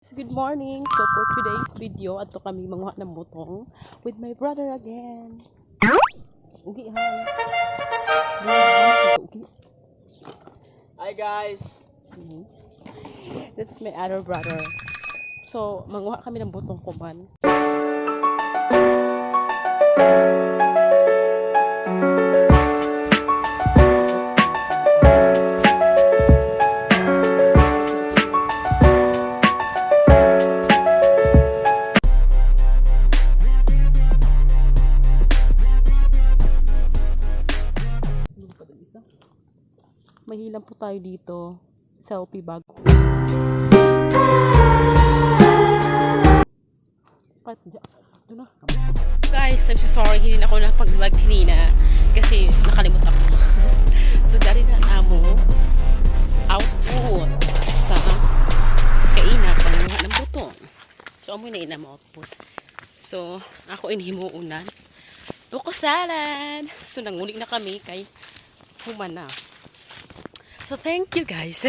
Good morning. So for today's video, ato kami manguha ng butong with my brother again. Ugi, hi. Ugi. Hi guys. That's my other brother. So manguha kami ng butong kuban. Mahilang po tayo dito sa OP Bago. Guys, I'm so sorry, hindi na ako napag-vlog kanina kasi nakalimut ako. So, dari na amo output sa kaina panguha ng butong. So, amoy na inam output. So, ako inhimuunan. Buko salad. So, nangulik na kami kay humana. So, thank you guys.